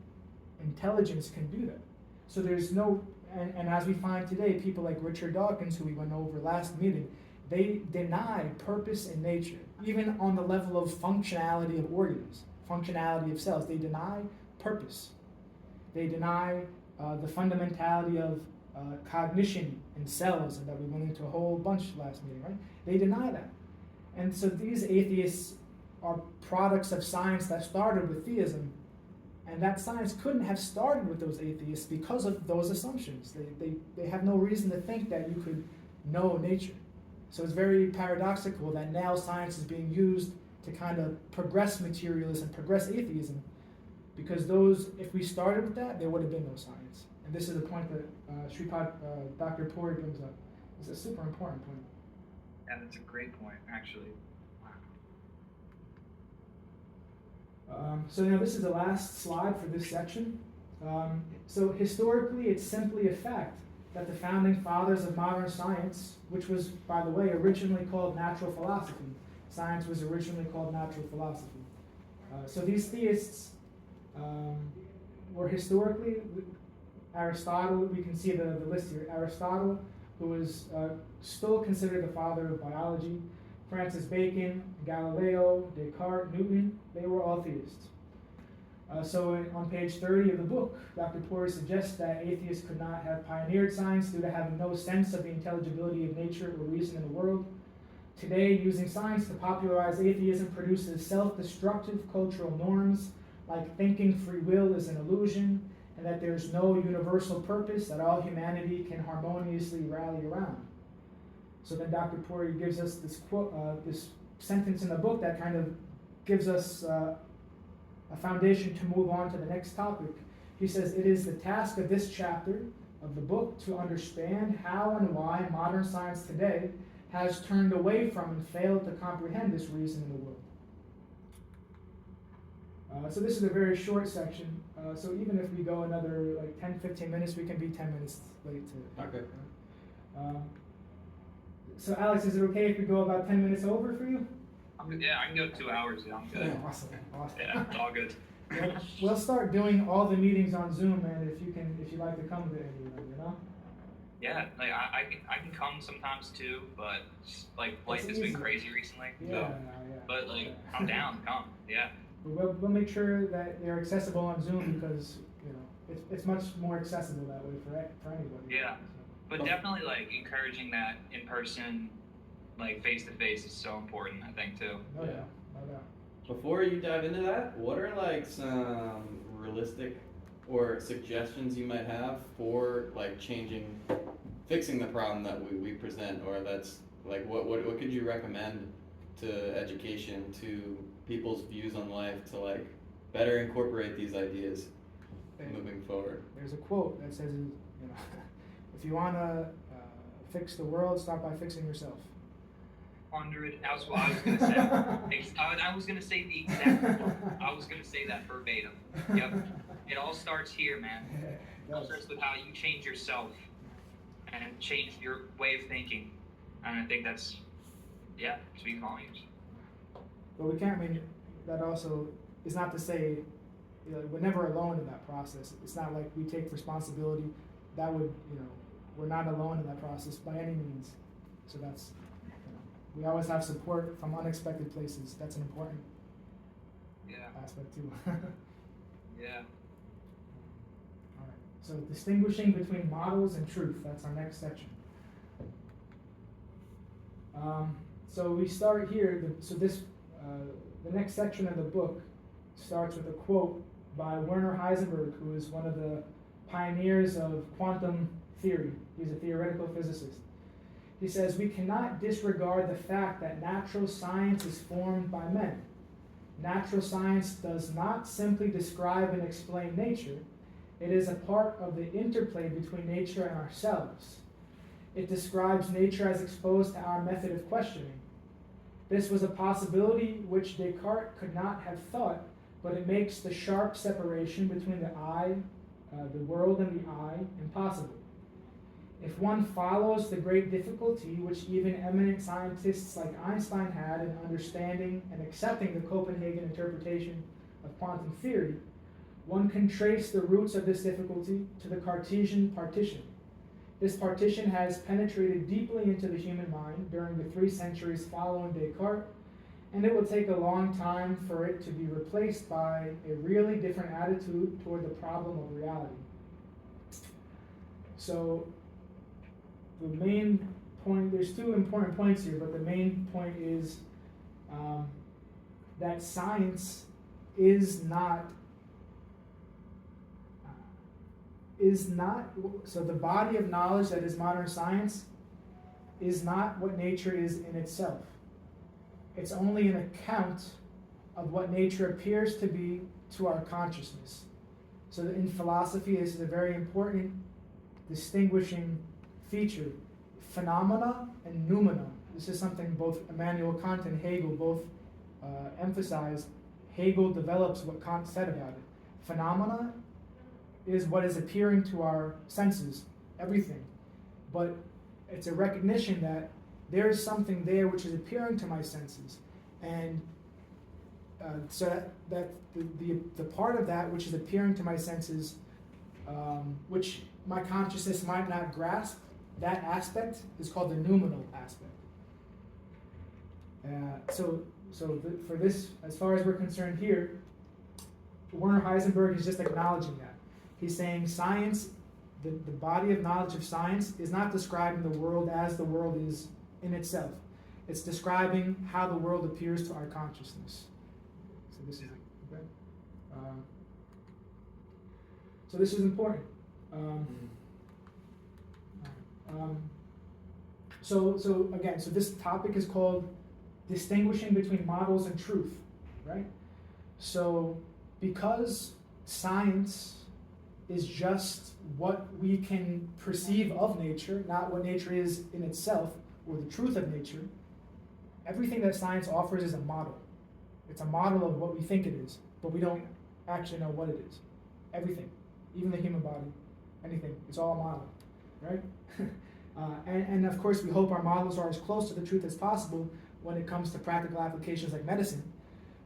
intelligence can do that. So there's no, and as we find today, people like Richard Dawkins, who we went over last meeting, they deny purpose in nature, even on the level of functionality of organs, functionality of cells. They deny purpose. They deny the fundamentality of cognition in cells, and that we went into a whole bunch last meeting, right? They deny that. And so these atheists are products of science that started with theism, and that science couldn't have started with those atheists because of those assumptions. They have no reason to think that you could know nature. So it's very paradoxical that now science is being used to kind of progress materialism, progress atheism, because those, if we started with that, there would have been no science. And this is the point that Dr. Puri brings up. It's a super important point. Yeah, that's a great point, actually. So now this is the last slide for this section. So historically, it's simply a fact that the founding fathers of modern science, which was, by the way, originally called natural philosophy. Science was originally called natural philosophy. So these theists were historically, Aristotle, we can see the list here. Aristotle, who was still considered the father of biology, Francis Bacon, Galileo, Descartes, Newton, they were all theists. So on page 30 of the book, Dr. Puri suggests that atheists could not have pioneered science due to having no sense of the intelligibility of nature or reason in the world. Today, using science to popularize atheism produces self-destructive cultural norms like thinking free will is an illusion, and and that there's no universal purpose that all humanity can harmoniously rally around. So then Dr. Puri gives us this quote, this sentence in the book that kind of gives us a foundation to move on to the next topic. He says, "It is the task of this chapter of the book to understand how and why modern science today has turned away from and failed to comprehend this reason in the world." So this is a very short section. So even if we go another like 10-15 minutes, we can be 10 minutes late to. Okay. So Alex, is it okay if we go about 10 minutes over for you? Yeah, I can go 2 hours. Yeah, I'm good. Yeah, awesome. Yeah, it's all good. We'll start doing all the meetings on Zoom, man. If you'd like to come to any of them, you know. Yeah, like I can come sometimes too, but like life has been crazy recently. Yeah, So, yeah. but like I'm down to come. Yeah. We'll make sure that they're accessible on Zoom because it's much more accessible that way for anybody. Yeah. But Oh. definitely like encouraging that in person, like face to face is so important, I think too. No doubt, no doubt. Before you dive into that, what are like some realistic or suggestions you might have for like fixing the problem that we present, or that's like what could you recommend to education, to people's views on life, to like better incorporate these ideas moving forward? There's a quote that says, if you want to fix the world, start by fixing yourself. 100. That's what I was gonna say. I was gonna say the exact quote. I was gonna say that verbatim. Yep. It all starts here, man. It all starts with how you change yourself and change your way of thinking. And I think that's, speak volumes. But we can't. I mean, that also is not to say we're never alone in that process. It's not like we take responsibility. That would, we're not alone in that process by any means. So that's, we always have support from unexpected places. That's an important aspect too. Yeah. All right. So distinguishing between models and truth. That's our next section. So we start here. The next section of the book starts with a quote by Werner Heisenberg, who is one of the pioneers of quantum theory. He's a theoretical physicist. He says, "We cannot disregard the fact that natural science is formed by men. Natural science does not simply describe and explain nature. It is a part of the interplay between nature and ourselves. It describes nature as exposed to our method of questioning. This was a possibility which Descartes could not have thought, but it makes the sharp separation between the world and the I, impossible. If one follows the great difficulty which even eminent scientists like Einstein had in understanding and accepting the Copenhagen interpretation of quantum theory, one can trace the roots of this difficulty to the Cartesian partition. This partition has penetrated deeply into the human mind during the 3 centuries following Descartes, and it will take a long time for it to be replaced by a really different attitude toward the problem of reality." So the main point, there's 2 important points here, but the main point is that science is not, so the body of knowledge that is modern science is not what nature is in itself. It's only an account of what nature appears to be to our consciousness. So in philosophy, this is a very important distinguishing feature. Phenomena and noumena. This is something both Immanuel Kant and Hegel both emphasized. Hegel develops what Kant said about it. Phenomena is what is appearing to our senses, everything. But it's a recognition that there is something there which is appearing to my senses. And so that the part of that which is appearing to my senses, which my consciousness might not grasp, that aspect is called the noumenal aspect. For this, as far as we're concerned here, Werner Heisenberg is just acknowledging that. He's saying science, the body of knowledge of science, is not describing the world as the world is in itself. It's describing how the world appears to our consciousness. So this is okay. So this is important. So again, so this topic is called distinguishing between models and truth, right? So because science is just what we can perceive of nature, not what nature is in itself or the truth of nature, everything that science offers is a model. It's a model of what we think it is, but we don't actually know what it is. Everything, even the human body, anything, it's all a model, right? And of course, we hope our models are as close to the truth as possible when it comes to practical applications like medicine.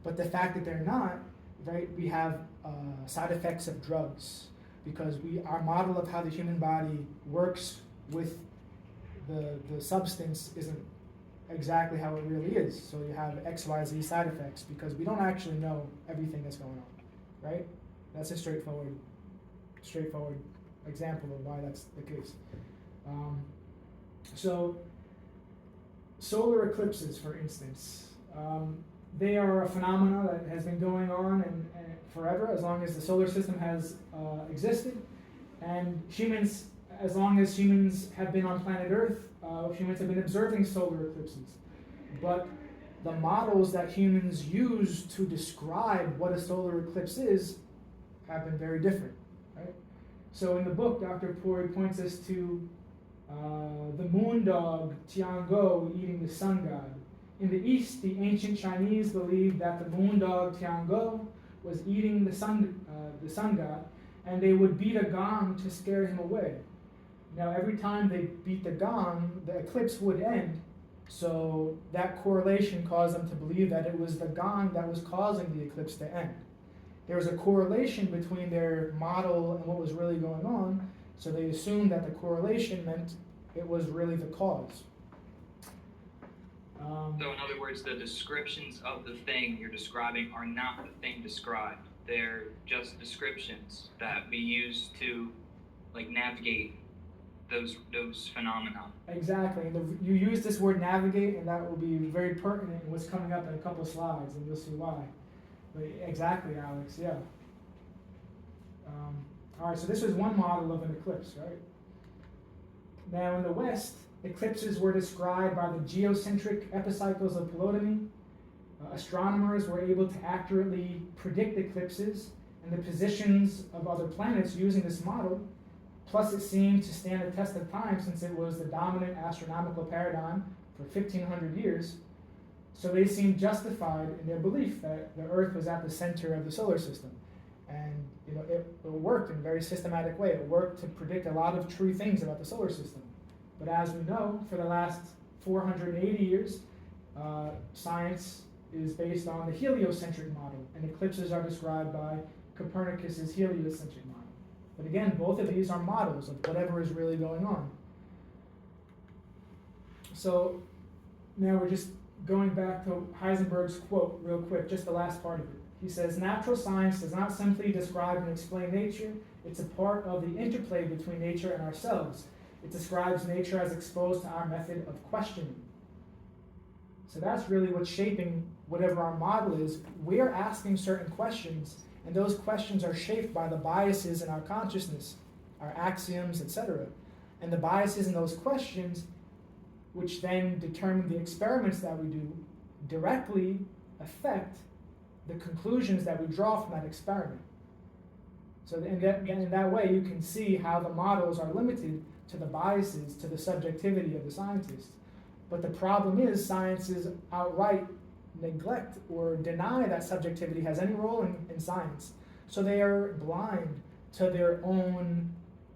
But the fact that they're not, right, we have side effects of drugs because our model of how the human body works with the substance isn't exactly how it really is. So you have X, Y, Z side effects because we don't actually know everything that's going on, right? That's a straightforward example of why that's the case. So solar eclipses, for instance, they are a phenomenon that has been going on and forever, as long as the solar system has existed, and humans, as long as humans have been on planet Earth, humans have been observing solar eclipses. But the models that humans use to describe what a solar eclipse is have been very different, right? So in the book, Dr. Puri points us to the moon dog Tiangong eating the sun god. In the East, the ancient Chinese believed that the moon dog Tiangong was eating the sun god, and they would beat a gong to scare him away. Now, every time they beat the gong, the eclipse would end, so that correlation caused them to believe that it was the gong that was causing the eclipse to end. There was a correlation between their model and what was really going on, so they assumed that the correlation meant it was really the cause. So in other words, the descriptions of the thing you're describing are not the thing described. They're just descriptions that we use to navigate those phenomena. Exactly. And you use this word navigate, and that will be very pertinent in what's coming up in a couple of slides, and you'll see why. But exactly, Alex, yeah. All right, so this is one model of an eclipse, right? Now in the West, eclipses were described by the geocentric epicycles of Ptolemy. Astronomers were able to accurately predict eclipses and the positions of other planets using this model. Plus, it seemed to stand the test of time since it was the dominant astronomical paradigm for 1,500 years. So they seemed justified in their belief that the Earth was at the center of the solar system. And it worked in a very systematic way. It worked to predict a lot of true things about the solar system. But as we know, for the last 480 years, science is based on the heliocentric model, and eclipses are described by Copernicus's heliocentric model. But again, both of these are models of whatever is really going on. So now we're just going back to Heisenberg's quote real quick, just the last part of it. He says, natural science does not simply describe and explain nature, it's a part of the interplay between nature and ourselves. It describes nature as exposed to our method of questioning. So that's really what's shaping whatever our model is. We're asking certain questions, and those questions are shaped by the biases in our consciousness, our axioms, etc. And the biases in those questions, which then determine the experiments that we do, directly affect the conclusions that we draw from that experiment. So in that way, you can see how the models are limited to the biases, to the subjectivity of the scientists. But the problem is sciences outright neglect or deny that subjectivity has any role in science. So they are blind to their own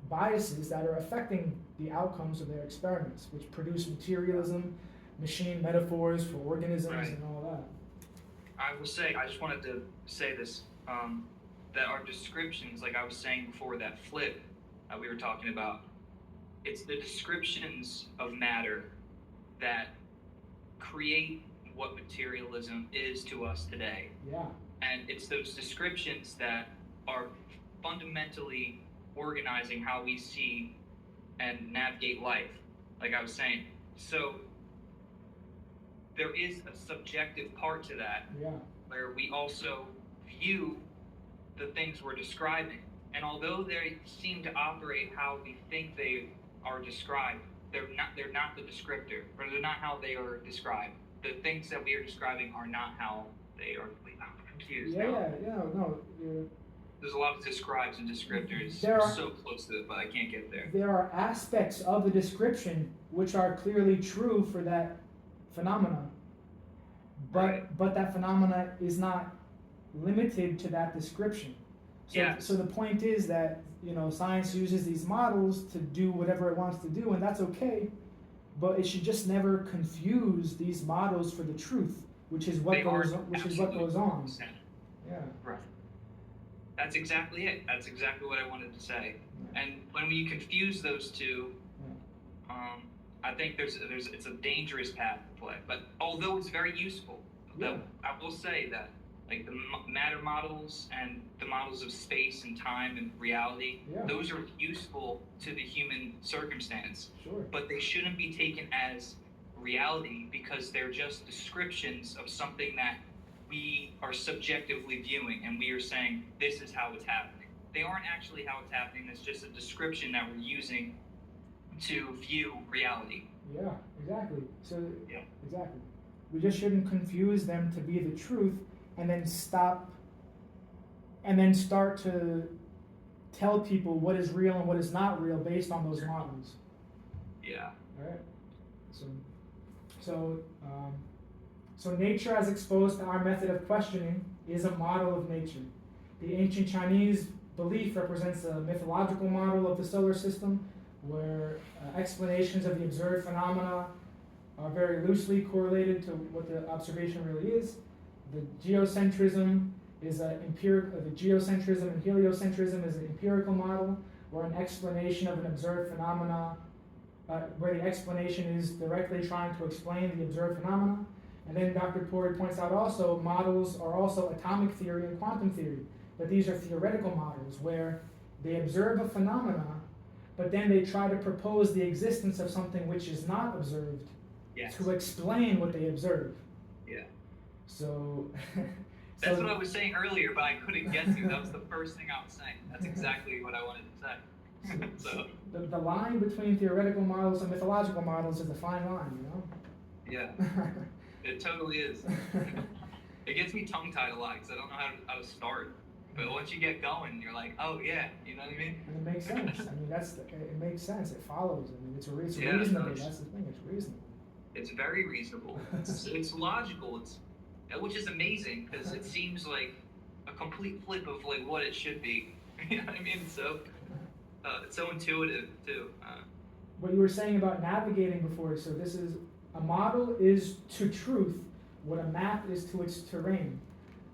biases that are affecting the outcomes of their experiments, which produce materialism, machine metaphors for organisms, right, and all that. I just wanted to say this, that our descriptions, like I was saying before, that flip we were talking about, it's the descriptions of matter that create what materialism is to us today. Yeah. And it's those descriptions that are fundamentally organizing how we see and navigate life, like I was saying. So there is a subjective part to that, yeah, where we also view the things we're describing. And although they seem to operate how we think they are described, they're not the descriptor, or they're not how they are described. The things that we are describing are not how they are. Wait, I'm confused now. No. There's a lot of describes and descriptors so close to it, but I can't get there. There are aspects of the description which are clearly true for that phenomena, but that phenomena is not limited to that description. So the point is that science uses these models to do whatever it wants to do, and that's okay. But it should just never confuse these models for the truth, which is what goes on. Yeah. Right. That's exactly it. That's exactly what I wanted to say. Yeah. And when we confuse those two, I think it's a dangerous path to play. But although it's very useful, though, I will say that like the matter models and the models of space and time and reality, those are useful to the human circumstance. Sure. But they shouldn't be taken as reality because they're just descriptions of something that we are subjectively viewing, and we are saying this is how it's happening. They aren't actually how it's happening. It's just a description that we're using to view reality. Yeah, exactly. Exactly. We just shouldn't confuse them to be the truth, and then start to tell people what is real and what is not real based on those models. Yeah. All right. So nature as exposed to our method of questioning is a model of nature. The ancient Chinese belief represents a mythological model of the solar system where explanations of the observed phenomena are very loosely correlated to what the observation really is. The geocentrism and heliocentrism is an empirical model where an explanation of an observed phenomena, where the explanation is directly trying to explain the observed phenomena. And then Dr. Puri points out also models are also atomic theory and quantum theory, but these are theoretical models where they observe a phenomena, but then they try to propose the existence of something which is not observed to explain what they observe. Yeah. So that's what I was saying earlier, but I couldn't get to. That was the first thing I was saying. That's exactly what I wanted to say. So the line between theoretical models and mythological models is a fine line, Yeah. It totally is. It gets me tongue-tied a lot because I don't know how to start. But once you get going, you're like, oh yeah, you know what I mean? And it makes sense. I mean, it makes sense. It follows. I mean, it's reasonable. That's the thing. It's reasonable. It's very reasonable. It's logical. Which is amazing because it seems like a complete flip of like what it should be. You know what I mean? So it's so intuitive too. What you were saying about navigating before. So this is. A model is to truth what a map is to its terrain.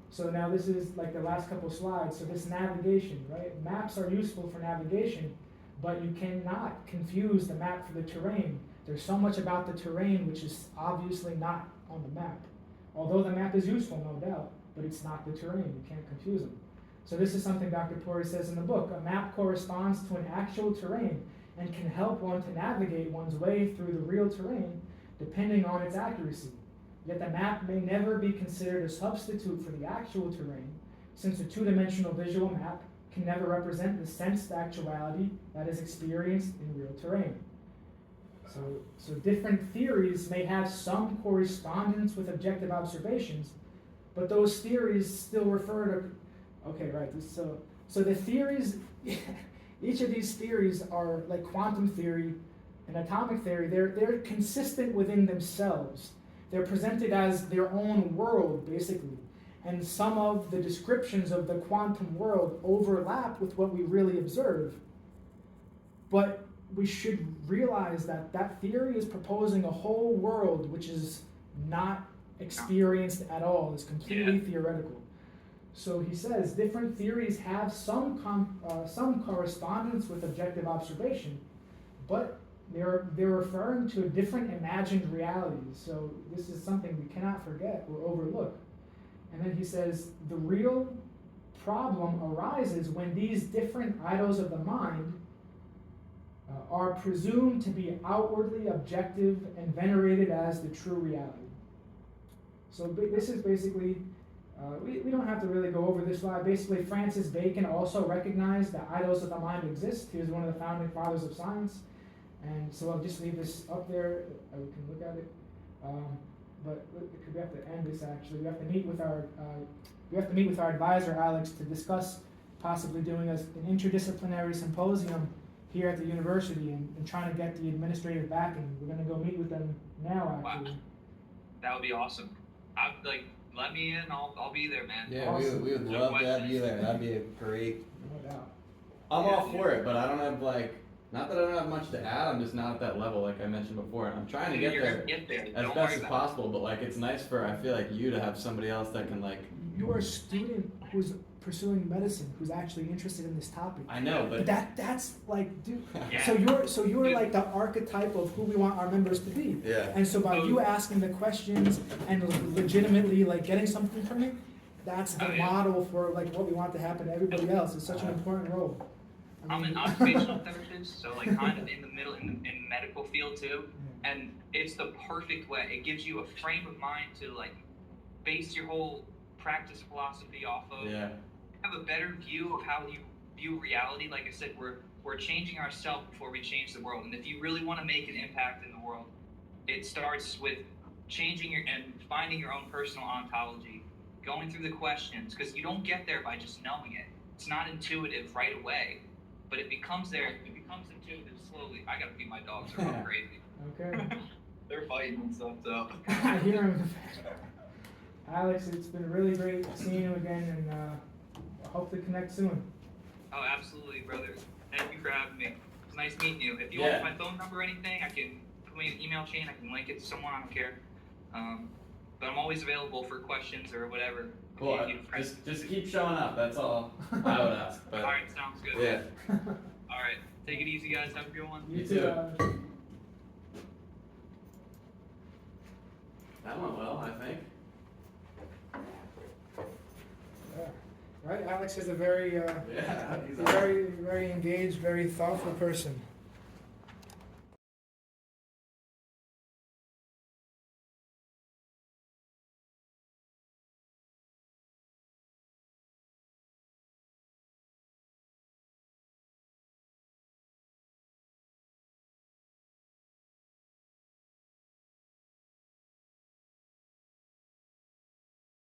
So now this is like the last couple slides. So this navigation, right? Maps are useful for navigation, but you cannot confuse the map for the terrain. There's so much about the terrain which is obviously not on the map. Although the map is useful, no doubt, but it's not the terrain. You can't confuse them. So this is something Dr. Puri says in the book. A map corresponds to an actual terrain and can help one to navigate one's way through the real terrain depending on its accuracy. Yet the map may never be considered a substitute for the actual terrain, since a two-dimensional visual map can never represent the sensed actuality that is experienced in real terrain. So different theories may have some correspondence with objective observations, but those theories still refer to, okay, right, so the theories, each of these theories are like quantum theory and atomic theory, they're consistent within themselves. They're presented as their own world, basically. And some of the descriptions of the quantum world overlap with what we really observe. But we should realize that that theory is proposing a whole world which is not experienced at all. It's completely theoretical. So he says different theories have some correspondence with objective observation, but they're referring to different imagined realities. So this is something we cannot forget or overlook. And then he says the real problem arises when these different idols of the mind are presumed to be outwardly objective and venerated as the true reality. So this is basically We don't have to really go over this slide. Basically, Francis Bacon also recognized that idols of the mind exist. He was one of the founding fathers of science. And so I'll just leave this up there. We can look at it. But we have to end this actually. We have to meet with our advisor, Alex, to discuss possibly doing an interdisciplinary symposium here at the university and trying to get the administrative backing. We're going to go meet with them now, actually. Wow. That would be awesome. Let me in. I'll be there, man. Yeah, Awesome. we would No love to have questions. you there. That'd be a great. No doubt. I'm Yeah, all for it, but I don't have not that I don't have much to add. I'm just not at that level, like I mentioned before. And I'm trying to get You're there gonna get there. as Don't best worry as about possible. But it's nice for I feel like you to have somebody else that can You are a student who's pursuing medicine, who's actually interested in this topic. I know, but That's like, dude. Yeah. So you're like the archetype of who we want our members to be. yeah. And so by you asking the questions and legitimately getting something from it, that's the Oh, yeah. model for what we want to happen to everybody else. It's such an important role. I'm an occupational therapist, so kind of in the middle in the medical field too, and it's the perfect way. It gives you a frame of mind to base your whole practice philosophy off of. Yeah. Have a better view of how you view reality. Like I said, we're changing ourselves before we change the world, and if you really want to make an impact in the world, it starts with changing and finding your own personal ontology, going through the questions, because you don't get there by just knowing it. It's not intuitive right away. But it becomes there. It becomes intuitive slowly. I gotta feed my dogs. They're all crazy. Okay. They're fighting and stuff. So. I hear him. Alex, it's been really great seeing you again, and I hope to connect soon. Oh, absolutely, brother. Thank you for having me. It's nice meeting you. If you Yeah. want my phone number or anything, I can put me in an email chain. I can link it to someone. I don't care. But I'm always available for questions or whatever. Cool. Just keep showing up. That's all I would ask. But All right, sounds good. yeah. All right, take it easy, guys. Have a good one. You too. too. That went well, I think. Yeah. Right, Alex is a very, Yeah. very engaged, very thoughtful person.